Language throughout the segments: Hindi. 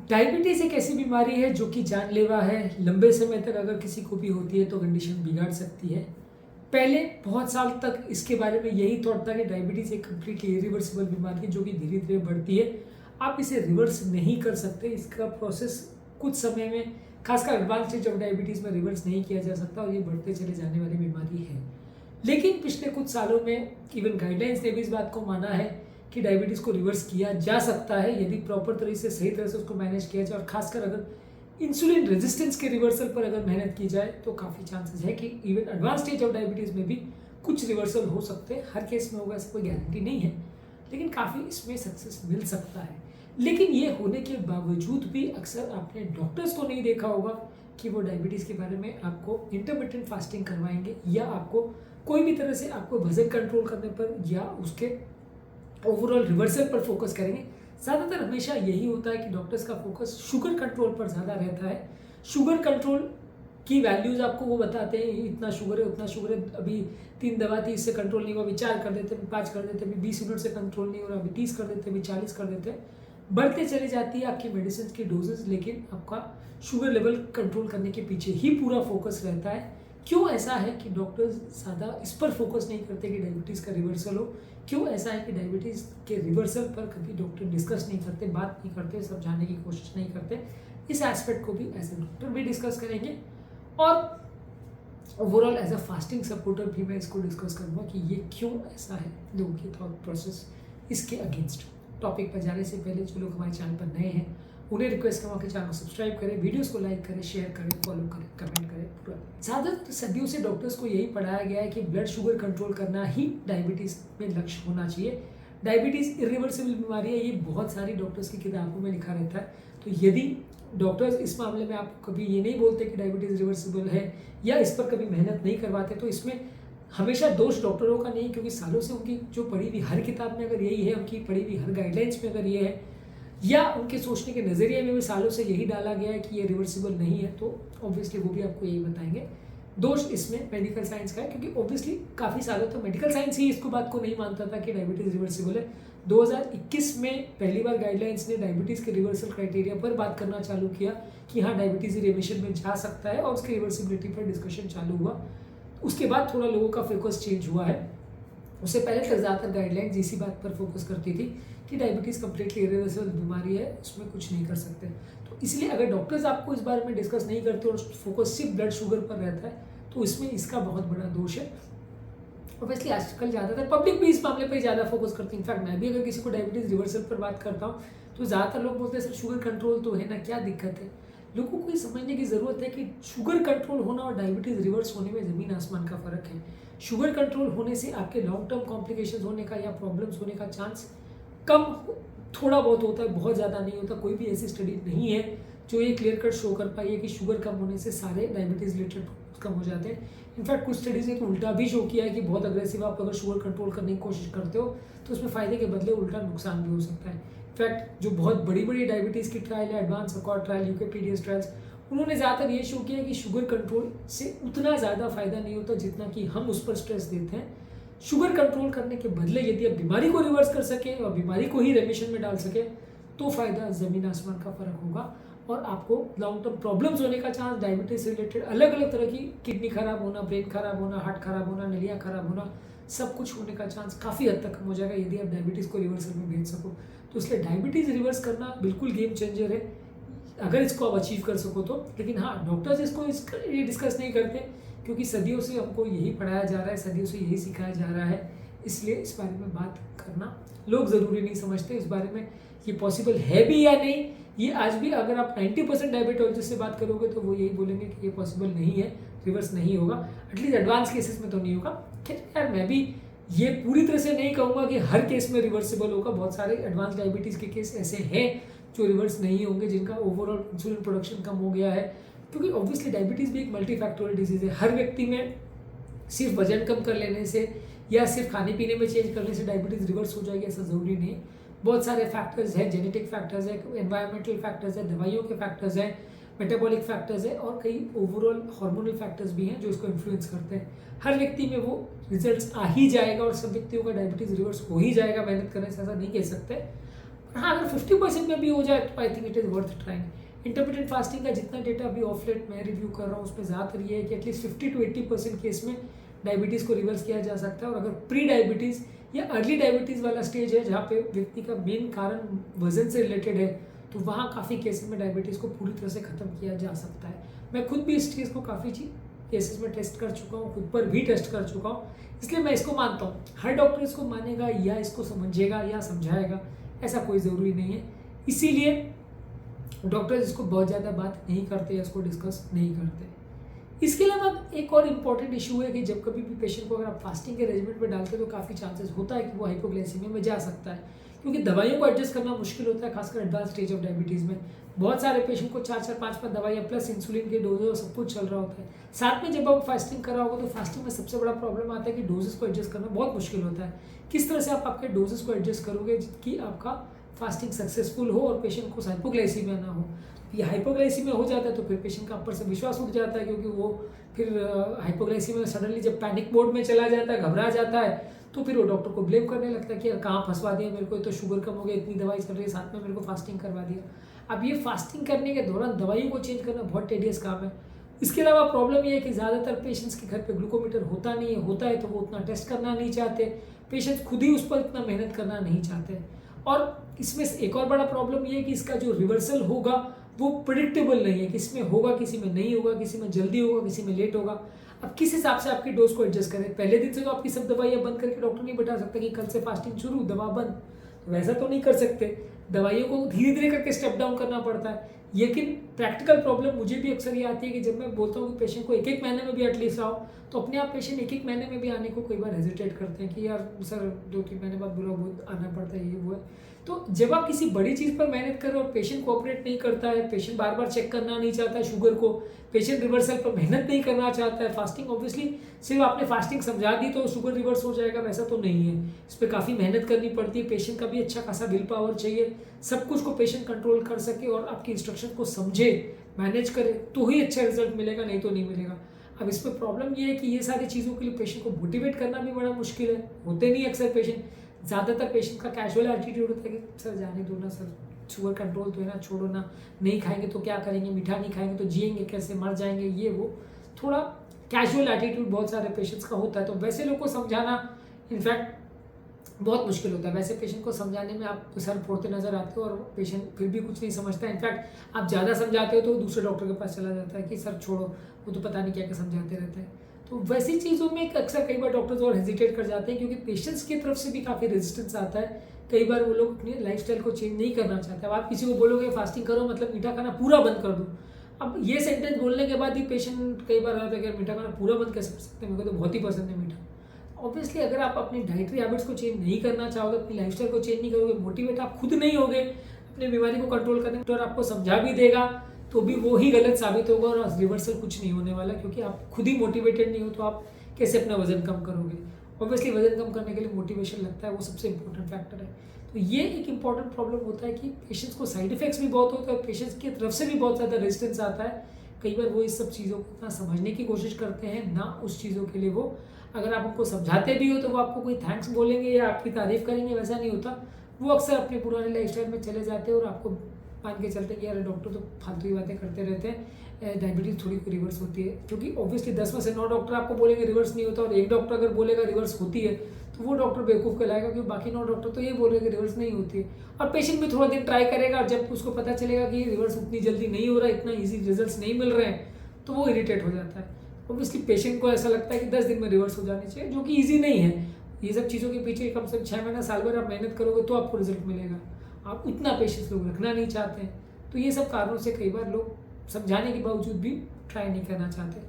डायबिटीज़ एक ऐसी बीमारी है जो कि जानलेवा है। लंबे समय तक अगर किसी को भी होती है तो कंडीशन बिगाड़ सकती है। पहले बहुत साल तक इसके बारे में यही थॉट था कि डायबिटीज़ एक कंप्लीटली इरिवर्सिबल बीमारी है जो कि धीरे धीरे बढ़ती है। आप इसे रिवर्स नहीं कर सकते। इसका प्रोसेस कुछ समय में, खासकर एडवांस स्टेज ऑफ डायबिटीज़ में, रिवर्स नहीं किया जा सकता और ये बढ़ते चले जाने वाली बीमारी है। लेकिन पिछले कुछ सालों में इवन गाइडलाइंस ने भी इस बात को माना है कि डायबिटीज़ को रिवर्स किया जा सकता है यदि प्रॉपर तरीके से, सही तरह से उसको मैनेज किया जाए और खासकर अगर इंसुलिन रेजिस्टेंस के रिवर्सल पर अगर मेहनत की जाए तो काफ़ी चांसेस है कि even advance stage of diabetes में भी कुछ रिवर्सल हो सकते हैं। हर केस में होगा ऐसा कोई गारंटी नहीं है, लेकिन काफ़ी इसमें सक्सेस मिल सकता है। लेकिन ये होने के बावजूद भी अक्सर आपने डॉक्टर्स को नहीं देखा होगा कि वो डायबिटीज़ के बारे में आपको इंटरमिटेंट फास्टिंग करवाएंगे या आपको कोई भी तरह से आपको वजन कंट्रोल करने पर या उसके ओवरऑल रिवर्सल पर फोकस करेंगे। ज़्यादातर हमेशा यही होता है कि डॉक्टर्स का फोकस शुगर कंट्रोल पर ज़्यादा रहता है। शुगर कंट्रोल की वैल्यूज़ आपको वो बताते हैं, इतना शुगर है, उतना शुगर है, अभी 3 दवा थी, इससे कंट्रोल नहीं हुआ, अभी 4 कर देते, अभी 5 कर देते, अभी 20 यूनिट से कंट्रोल नहीं हो रहा, अभी 30 कर देते, अभी 40 कर देते हैं। बढ़ते चली जाती है आपकी मेडिसिन की डोजेज, लेकिन आपका शुगर लेवल कंट्रोल करने के पीछे ही पूरा फोकस रहता है। क्यों ऐसा है कि डॉक्टर्स ज़्यादा इस पर फोकस नहीं करते कि डायबिटीज़ का रिवर्सल हो? क्यों ऐसा है कि डायबिटीज़ के रिवर्सल पर कभी डॉक्टर डिस्कस नहीं करते, बात नहीं करते, समझाने की कोशिश नहीं करते? इस एस्पेक्ट को भी एज ए डॉक्टर भी डिस्कस करेंगे और overall as a fasting supporter भी मैं इसको डिस्कस करूँगा कि ये क्यों ऐसा है, लोगों की थॉट प्रोसेस इसके अगेंस्ट। टॉपिक पर जाने से पहले जो लोग हमारे चैनल पर नए हैं उन्हें रिक्वेस्ट करूँगा कि चैनल को सब्सक्राइब करें, वीडियोस को लाइक करें, शेयर करें, फॉलो करें, कमेंट करें। पूरा ज़्यादातर सदियों से डॉक्टर्स को यही पढ़ाया गया है कि ब्लड शुगर कंट्रोल करना ही डायबिटीज़ में लक्ष्य होना चाहिए। डायबिटीज़ इरिवर्सिबल बीमारी है, ये बहुत सारी डॉक्टर्स की किताबों में लिखा रहता है। तो यदि डॉक्टर्स इस मामले में आपको कभी ये नहीं बोलते कि डायबिटीज़ रिवर्सिबल है या इस पर कभी मेहनत नहीं करवाते, तो इसमें हमेशा दोष डॉक्टरों का नहीं, क्योंकि सालों से उनकी जो पढ़ी हुई हर किताब में अगर यही है, उनकी पढ़ी हुई हर गाइडलाइंस में अगर ये है, या उनके सोचने के नज़रिए में भी सालों से यही डाला गया है कि ये रिवर्सिबल नहीं है, तो ऑब्वियसली वो भी आपको यही बताएंगे। दोष इसमें मेडिकल साइंस का है, क्योंकि ऑब्वियसली काफ़ी सालों तक मेडिकल साइंस ही इसको बात को नहीं मानता था कि डायबिटीज़ रिवर्सिबल है। 2021 में पहली बार गाइडलाइंस ने डायबिटीज़ के रिवर्सल क्राइटेरिया पर बात करना चालू किया कि हाँ, डायबिटीज़ रिमिशन में जा सकता है और उसकी रिवर्सिबिलिटी पर डिस्कशन चालू हुआ। उसके बाद थोड़ा लोगों का फोकस चेंज हुआ है। उससे पहले तक ज़्यादातर गाइडलाइंस इसी बात पर फोकस करती थी कि डायबिटीज़ कंप्लीटली इरिवर्सिबल बीमारी है, उसमें कुछ नहीं कर सकते। तो इसलिए अगर डॉक्टर्स आपको इस बारे में डिस्कस नहीं करते और फोकस सिर्फ ब्लड शुगर पर रहता है, तो इसमें इसका बहुत बड़ा दोष है। ऑब्वियसली आजकल ज़्यादातर पब्लिक भी इस मामले पर ज़्यादा फोकस करती है। इनफैक्ट मैं भी अगर किसी को डायबिटीज़ रिवर्सल पर बात करता हूँ तो ज़्यादातर लोग बोलते हैं सर शुगर कंट्रोल तो है ना, क्या दिक्कत है? लोगों को ये समझने की ज़रूरत है कि शुगर कंट्रोल होना और डायबिटीज़ रिवर्स होने में ज़मीन आसमान का फ़र्क है। शुगर कंट्रोल होने से आपके लॉन्ग टर्म कॉम्प्लिकेशंस होने का या प्रॉब्लम्स होने का चांस कम, थोड़ा बहुत होता है, बहुत ज़्यादा नहीं होता। कोई भी ऐसी स्टडी नहीं है जो ये क्लियर कट शो कर पाई है कि शुगर कम होने से सारे डायबिटीज़ रिलेटेड प्रॉब्लम्स कम हो जाते हैं। इनफैक्ट कुछ स्टडीज़ ने तो उल्टा भी शो किया है कि बहुत अग्रेसिव आप अगर शुगर कंट्रोल करने की कोशिश करते हो तो उसमें फ़ायदे के बदले उल्टा नुकसान भी हो सकता है। इनफैक्ट जो बहुत बड़ी बड़ी डायबिटीज़ की ट्रायल है, एडवांस अकॉर्ड ट्रायल, यूकेपीडियस ट्रायल्स, उन्होंने ज़्यादातर ये शो किया कि शुगर कंट्रोल से उतना ज़्यादा फायदा नहीं होता जितना कि हम उस पर स्ट्रेस देते हैं। शुगर कंट्रोल करने के बदले यदि आप बीमारी को रिवर्स कर सके और बीमारी को ही रेमिशन में डाल सके तो फ़ायदा ज़मीन आसमान का फ़र्क होगा और आपको लॉन्ग टर्म प्रॉब्लम्स होने का चांस, डायबिटीज़ से रिलेटेड अलग अलग तरह की, किडनी खराब होना, ब्रेन खराब होना, हार्ट खराब होना, नलियाँ खराब होना, सब कुछ होने का चांस काफ़ी हद तक कम हो जाएगा यदि आप डायबिटीज़ को रिवर्सल में भेज सको। तो इसलिए डायबिटीज़ रिवर्स करना बिल्कुल गेम चेंजर है अगर इसको आप अचीव कर सको तो। लेकिन हाँ, डॉक्टर्स ये डिस्कस नहीं करते क्योंकि सदियों से हमको यही पढ़ाया जा रहा है, सदियों से यही सिखाया जा रहा है, इसलिए इस बारे में बात करना लोग ज़रूरी नहीं समझते। इस बारे में ये पॉसिबल है भी या नहीं, ये आज भी अगर आप 90% डायबिटोलॉजिस्ट से बात करोगे तो वो यही बोलेंगे कि ये पॉसिबल नहीं है, रिवर्स नहीं होगा, एटलीस्ट एडवांस केसेस में तो नहीं होगा। खैर यार, मैं भी ये पूरी तरह से नहीं कहूँगा कि हर केस में रिवर्सिबल होगा। बहुत सारे एडवांस डायबिटीज़ के केस ऐसे हैं जो रिवर्स नहीं होंगे, जिनका ओवरऑल इंसुलिन प्रोडक्शन कम हो गया है, क्योंकि ऑब्वियसली डायबिटीज़ भी एक मल्टीफैक्टोरियल डिजीज़ है। हर व्यक्ति में सिर्फ वजन कम कर लेने से या सिर्फ खाने पीने में चेंज करने से डायबिटीज़ रिवर्स हो जाएगी ऐसा ज़रूरी नहीं है। बहुत सारे फैक्टर्स हैं, जेनेटिक फैक्टर्स है, एनवायरमेंटल फैक्टर्स है, दवाइयों के फैक्टर्स हैं, मेटाबॉलिक फैक्टर्स है और कई ओवरऑल हार्मोनल फैक्टर्स भी हैं जो इसको इन्फ्लुएंस करते हैं। हर व्यक्ति में वो रिजल्ट्स आ ही जाएगा और सब व्यक्तियों का डायबिटीज़ रिवर्स हो ही जाएगा मेहनत करने से, ऐसा नहीं कह सकते। हाँ, अगर 50% में भी हो जाए तो I think it is worth trying. Intermittent fasting का जितना डेटा अभी ऑफ लेट मैं रिव्यू कर रहा हूँ उसमें ज़्यादातर ये है कि एटलीस्ट 50 to 80% केस में डायबिटीज़ को रिवर्स किया जा सकता है। और अगर प्री डायबिटीज़ या अर्ली डायबिटीज़ वाला स्टेज है जहाँ पे व्यक्ति का मेन कारण वजन से रिलेटेड है, तो वहाँ काफ़ी केसेस में डायबिटीज़ को पूरी तरह से ख़त्म किया जा सकता है। मैं खुद भी इस चीज़ को काफ़ी केसेस में टेस्ट कर चुका हूँ, खुद पर भी टेस्ट कर चुका हूँ, इसलिए मैं इसको मानता हूँ। हर डॉक्टर इसको मानेगा या इसको समझेगा या समझाएगा ऐसा कोई ज़रूरी नहीं है, इसीलिए डॉक्टर्स इसको बहुत ज़्यादा बात नहीं करते या इसको डिस्कस नहीं करते। इसके अलावा एक और इम्पॉर्टेंट इशू है कि जब कभी भी पेशेंट को अगर आप फास्टिंग के रेजिमेंट में डालते हैं तो काफ़ी चांसेस होता है कि वो हाइपोग्लाइसीमिया में जा सकता है, क्योंकि दवाइयों को एडजस्ट करना मुश्किल होता है, खासकर एडवांस स्टेज ऑफ डायबिटीज़ में। बहुत सारे पेशेंट को 4-4, 5-5 दवाइयाँ प्लस इंसुलिन के डोजेज और सब कुछ चल रहा होता है। साथ में जब आप फास्टिंग कर रहा होगा तो फास्टिंग में सबसे बड़ा प्रॉब्लम आता है कि डोजेस को एडजस्ट करना बहुत मुश्किल होता है। किस तरह से आप आपके डोजेस को एडजस्ट करोगे कि आपका फास्टिंग सक्सेसफुल हो और पेशेंट को हाइपोग्लाइसीमिया ना हो। ये हाइपोग्लाइसीमिया हो जाता है तो फिर पेशेंट का ऊपर से विश्वास उठ जाता है, क्योंकि वो फिर हाइपोग्लाइसीमिया में सडनली जब पैनिक मोड में चला जाता है, घबरा जाता है, तो फिर वो डॉक्टर को ब्लेम करने लगता है कि यार कहाँ फंसवा दिया मेरे को, तो शुगर कम हो गया, इतनी दवाई चल रही है, साथ में मेरे को फास्टिंग करवा दिया। अब ये फास्टिंग करने के दौरान दवाइयों को चेंज करना बहुत टेडियस काम है। इसके अलावा प्रॉब्लम ये है कि ज़्यादातर पेशेंट्स के घर पे ग्लूकोमीटर होता नहीं है, होता है तो वो उतना टेस्ट करना नहीं चाहते, पेशेंट्स खुद ही उस पर इतना मेहनत करना नहीं चाहते। और इसमें एक और बड़ा प्रॉब्लम ये है कि इसका जो रिवर्सल होगा वो प्रिडिक्टेबल नहीं है, किसी में होगा, किसी में नहीं होगा, किसी में जल्दी होगा, किसी में लेट होगा। अब किस हिसाब से आपकी डोज को एडजस्ट करें? पहले दिन से तो आपकी सब दवाइयाँ बंद करके डॉक्टर नहीं बता सकता कि कल से फास्टिंग शुरू, दवा बंद, तो वैसा तो नहीं कर सकते। दवाइयों को धीरे धीरे करके स्टेप डाउन करना पड़ता है। लेकिन प्रैक्टिकल प्रॉब्लम मुझे भी अक्सर ये आती है कि जब मैं बोलता हूँ कि पेशेंट को एक एक महीने में भी एटलीस्ट आओ, तो अपने आप पेशेंट एक एक महीने में भी आने को कई बार हेजिटेट करते हैं कि यार सर 2-3 महीने बाद बुरा बहुत आना पड़ता है, ये वो है। तो जब आप किसी बड़ी चीज़ पर मेहनत कर रहे हो और पेशेंट कोऑपरेट नहीं करता है, पेशेंट बार बार चेक करना नहीं चाहता है शुगर को, पेशेंट रिवर्सल पर मेहनत नहीं करना चाहता है, फास्टिंग ऑब्वियसली सिर्फ आपने फास्टिंग समझा दी तो शुगर रिवर्स हो जाएगा, वैसा तो नहीं है। इस पर काफ़ी मेहनत करनी पड़ती है, पेशेंट का भी अच्छा खासा विल पावर चाहिए, सब कुछ को पेशेंट कंट्रोल कर सके और आपकी इंस्ट्रक्शन को समझे, मैनेज करे, तो ही अच्छा रिजल्ट मिलेगा, नहीं तो नहीं मिलेगा। अब इस पर प्रॉब्लम ये है कि ये सारी चीज़ों के लिए पेशेंट को मोटिवेट करना भी बड़ा मुश्किल है, होते नहीं अक्सर पेशेंट। ज़्यादातर पेशेंट का कैजुअल एटीट्यूड होता है कि सर जाने दो ना सर, शुगर कंट्रोल तो है ना, छोड़ो ना, नहीं खाएंगे तो क्या करेंगे, मीठा नहीं खाएंगे तो जिएंगे कैसे, मर जाएंगे, ये वो थोड़ा कैजुअल एटीट्यूड बहुत सारे पेशेंट्स का होता है। तो वैसे लोग को समझाना इनफैक्ट बहुत मुश्किल होता है। वैसे पेशेंट को समझाने में आप सर फोड़ते नजर आते हो और पेशेंट फिर भी कुछ नहीं समझता। इनफैक्ट आप ज़्यादा समझाते हो तो दूसरे डॉक्टर के पास चला जाता है कि सर छोड़ो, वो तो पता नहीं क्या क्या समझाते रहते हैं। तो वैसी चीज़ों में अक्सर कई बार डॉक्टर्स और हेजिटेट कर जाते हैं, क्योंकि पेशेंट्स की तरफ से भी काफ़ी रेजिस्टेंस आता है। कई बार वो लोग अपनी लाइफस्टाइल को चेंज नहीं करना चाहते। अब आप किसी को बोलोगे फास्टिंग करो मतलब मीठा खाना पूरा बंद कर दो, अब ये सेंटेंस बोलने के बाद ही पेशेंट कई बार आता है कि मीठा खाना पूरा बंद कैसे कर सकते हैं, मेरे को तो बहुत ही पसंद है मीठा। ऑब्वियसली अगर आप अपनी डाइटरी हैबिट्स को चेंज नहीं करना चाहोगे, अपनी लाइफस्टाइल को चेंज नहीं करोगे, मोटिवेट आप खुद नहीं होगे अपनी बीमारी को कंट्रोल करने में, तो आपको समझा भी देगा तो भी वो ही गलत साबित होगा और रिवर्सल कुछ नहीं होने वाला, क्योंकि आप खुद ही मोटिवेटेड नहीं हो तो आप कैसे अपना वजन कम करोगे। ऑब्वियसली वजन कम करने के लिए मोटिवेशन लगता है, वो सबसे इंपॉर्टेंट फैक्टर है। तो ये एक इंपॉर्टेंट प्रॉब्लम होता है कि पेशेंट्स को साइड इफेक्ट्स भी बहुत होते हैं और पेशेंट्स की तरफ से भी बहुत ज़्यादा रेजिस्टेंस आता है। कई बार वो इस सब चीज़ों को ना समझने की कोशिश करते हैं, ना उस चीज़ों के लिए वो, अगर आप उनको समझाते भी हो तो वो आपको कोई थैंक्स बोलेंगे या आपकी तारीफ करेंगे, वैसा नहीं होता। वो अक्सर अपनी पुरानी लाइफस्टाइल में चले जाते हैं और आपको मान के चलते हैं कि यार डॉक्टर तो फालतू ही बातें करते रहते हैं, डायबिटीज़ थोड़ी रिवर्स होती है। क्योंकि ऑब्वियसली 10 में से 9 डॉक्टर आपको बोलेंगे रिवर्स नहीं होता और एक डॉक्टर अगर बोलेगा रिवर्स होती है तो वो डॉक्टर बेवकूफ़ कहलाएगा, क्योंकि बाकी 9 डॉक्टर तो ये बोल रहे हैं कि रिवर्स नहीं होती है। और पेशेंट भी थोड़ा दिन ट्राई करेगा और जब उसको पता चलेगा कि रिवर्स उतनी जल्दी नहीं हो रहा है, इतना ईजी रिजल्ट नहीं मिल रहे हैं, तो वो इरिटेट हो जाता है। ऑब्वियसली पेशेंट को ऐसा लगता है कि 10 दिन में रिवर्स हो जानी चाहिए, जो कि ईजी नहीं है। ये सब चीज़ों के पीछे कम से कम 6 महीना साल भर आप मेहनत करोगे तो आपको रिजल्ट मिलेगा। आप उतना पेशेंस लोग रखना नहीं चाहते हैं, तो ये सब कारणों से कई बार लोग समझाने के बावजूद भी ट्राई नहीं करना चाहते।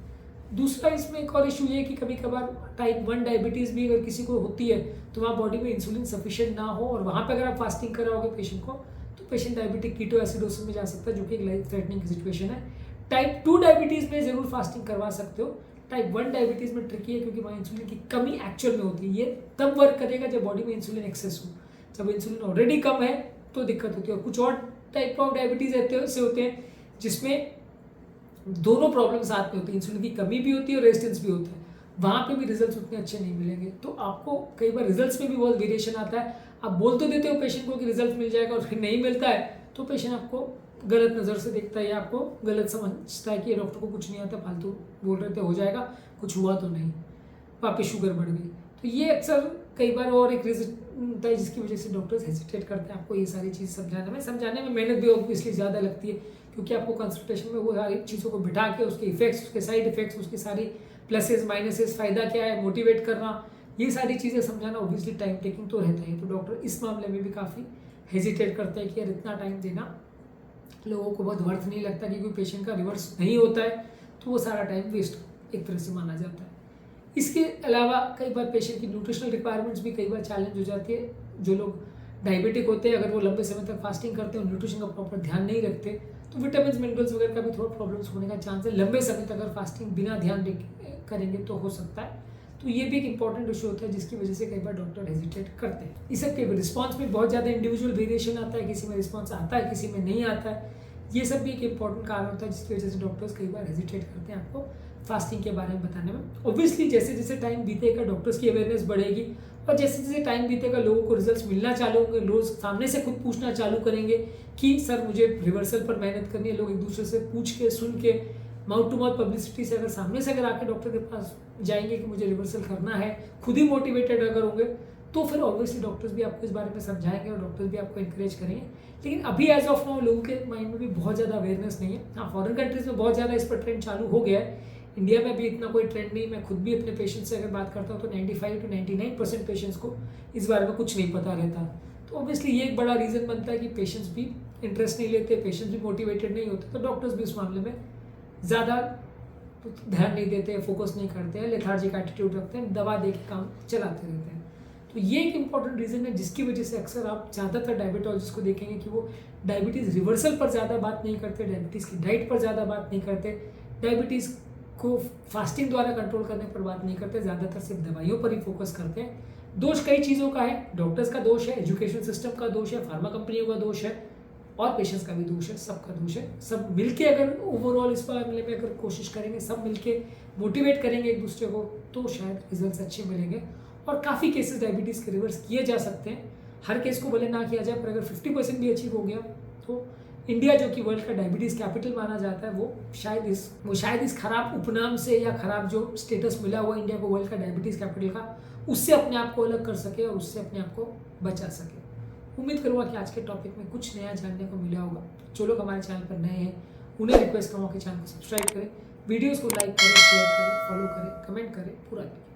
दूसरा इसमें एक और इशू ये है कि कभी कभार टाइप 1 डायबिटीज़ भी अगर किसी को होती है तो वहाँ बॉडी में इंसुलिन सफिशिएंट ना हो और वहाँ पे अगर आप फास्टिंग कराओगे पेशेंट को तो पेशेंट डायबिटिक कीटोएसिडोसिस में जा सकता है, जो कि एक लाइफ थ्रेटनिंग सिचुएशन है। टाइप 2 डायबिटीज़ में ज़रूर फास्टिंग करवा सकते हो। टाइप 1 डायबिटीज़ में ट्रिकी है, क्योंकि वहाँ इंसुलिन की कमी एक्चुअल में होती है। ये तब वर्क करेगा जब बॉडी में इंसुलिन एक्सेस हो, जब इंसुलिन ऑलरेडी कम है तो दिक्कत होती है। और कुछ और टाइप ऑफ डायबिटीज़ ऐसे होते हैं जिसमें दोनों प्रॉब्लम साथ में होती है, इंसुलिन की कमी भी होती है और रेजिस्टेंस भी होता है, वहाँ पे भी रिजल्ट्स उतने अच्छे नहीं मिलेंगे। तो आपको कई बार रिजल्ट्स में भी बहुत वेरिएशन आता है। आप बोल तो देते हो पेशेंट को कि रिजल्ट मिल जाएगा और फिर नहीं मिलता है तो पेशेंट आपको गलत नज़र से देखता है या आपको गलत समझता है कि डॉक्टर को कुछ नहीं आता, फालतू बोल रहे थे हो जाएगा, कुछ हुआ तो नहीं, वापस शुगर बढ़ गई। तो ये अक्सर कई बार और एक रीज़न होता है जिसकी वजह से डॉक्टर्स हेजिटेट करते हैं आपको ये सारी चीज़ समझाने में मेहनत भी ऑब्वियसली ज़्यादा लगती है, क्योंकि आपको कंसल्टेशन में वो सारी चीज़ों को बिठा के उसके इफेक्ट्स, उसके साइड इफेक्ट्स, उसकी सारी प्लसेस माइनसेस, फ़ायदा क्या है, मोटिवेट करना, ये सारी चीज़ें समझाना ऑब्वियसली टाइम टेकिंग तो रहता है। तो डॉक्टर इस मामले में भी काफ़ी हेजिटेट करते हैं कि यार इतना टाइम देना लोगों को बहुत वर्थ नहीं लगता, कि कोई पेशेंट का रिवर्स नहीं होता है तो वो सारा टाइम वेस्ट एक तरह से माना जाता है। इसके अलावा कई बार पेशेंट की न्यूट्रिशनल रिक्वायरमेंट्स भी कई बार चैलेंज हो जाती है। जो लोग डायबिटिक होते हैं अगर वो लंबे समय तक फास्टिंग करते हैं और न्यूट्रिशन का प्रॉपर ध्यान नहीं रखते तो विटामिन मिनरल्स वगैरह का भी थोड़ा प्रॉब्लम्स होने का चांस है। लंबे समय तक अगर फास्टिंग बिना ध्यान करेंगे तो हो सकता है। तो ये भी एक इंपॉर्टेंट इशू होता है जिसकी वजह से कई बार डॉक्टर हेजिटेट करते हैं। इस सबके रिस्पॉन्स में बहुत ज़्यादा इंडिविजुअल वेरिएशन आता है, किसी में रिस्पॉन्स आता है, किसी में नहीं आता है। ये सब भी एक इंपॉर्टेंट कारण होता है जिसकी वजह से डॉक्टर्स कई बार हेजिटेट करते हैं आपको फास्टिंग के बारे में बताने में। ऑब्वियसली जैसे जैसे टाइम बीतेगा डॉक्टर्स की अवेयरनेस बढ़ेगी और जैसे जैसे टाइम बीतेगा लोगों को रिजल्ट्स मिलना चालू होंगे, लोग सामने से खुद पूछना चालू करेंगे कि सर मुझे रिवर्सल पर मेहनत करनी है। लोग एक दूसरे से पूछ के सुन के माउथ टू माउथ पब्लिसिटी से अगर सामने से अगर आके डॉक्टर के पास जाएंगे कि मुझे रिवर्सल करना है, खुद ही मोटिवेटेड अगर होंगे तो फिर ऑब्वियसली डॉक्टर्स भी आपको इस बारे में समझाएंगे और डॉक्टर्स भी आपको इंकरेज करेंगे। लेकिन अभी एज ऑफ नाउ लोगों के माइंड में भी बहुत ज़्यादा अवेयरनेस नहीं है। हाँ, फॉरेन कंट्रीज में बहुत ज़्यादा इस पर ट्रेंड चालू हो गया है, इंडिया में भी इतना कोई ट्रेंड नहीं। मैं खुद भी अपने पेशेंट्स से अगर बात करता हूँ तो 95 to 99% पेशेंट्स को इस बारे में कुछ नहीं पता रहता। तो ऑब्वियसली ये एक बड़ा रीज़न बनता है कि पेशेंट्स भी इंटरेस्ट नहीं लेते, पेशेंट्स भी मोटिवेटेड नहीं होते, तो डॉक्टर्स भी इस मामले में ज़्यादा ध्यान नहीं देते, फोकस नहीं करते हैं, लेथार्जिक एटीट्यूड रखते हैं, दवा दे के काम चलाते रहते हैं। तो ये एक इंपॉर्टेंट रीज़न है जिसकी वजह से अक्सर आप ज़्यादातर डायबिटोलॉजिस्ट को देखेंगे कि वो डायबिटीज़ रिवर्सल पर ज़्यादा बात नहीं करते, डायबिटीज़ की डाइट पर ज़्यादा बात नहीं करते, डायबिटीज़ को फास्टिंग द्वारा कंट्रोल करने पर बात नहीं करते, ज़्यादातर सिर्फ दवाइयों पर ही फोकस करते हैं। दोष कई चीज़ों का है, डॉक्टर्स का दोष है, एजुकेशन सिस्टम का दोष है, फार्मा कंपनियों का दोष है और पेशेंट्स का भी दोष है, सबका दोष है। सब मिलके अगर ओवरऑल इस मामले में अगर कोशिश करेंगे, सब मिलके मोटिवेट करेंगे एक दूसरे को तो शायद रिजल्ट्स अच्छे मिलेंगे और काफ़ी केसेस डायबिटीज़ के रिवर्स किए जा सकते हैं। हर केस को भले ना किया जाए पर अगर 50% भी अचीव हो गया तो इंडिया जो कि वर्ल्ड का डायबिटीज़ कैपिटल माना जाता है वो शायद इस खराब उपनाम से या खराब जो स्टेटस मिला हुआ इंडिया को वर्ल्ड का डायबिटीज़ कैपिटल का, उससे अपने आप को अलग कर सके और उससे अपने आप को बचा सके। उम्मीद करूँगा कि आज के टॉपिक में कुछ नया जानने को मिला होगा। जो लोग हमारे चैनल पर नए हैं उन्हें रिक्वेस्ट करूँगा कि चैनल को सब्सक्राइब करें, वीडियोज़ को लाइक करें, शेयर करें, फॉलो करें, कमेंट करें, पूरा करें।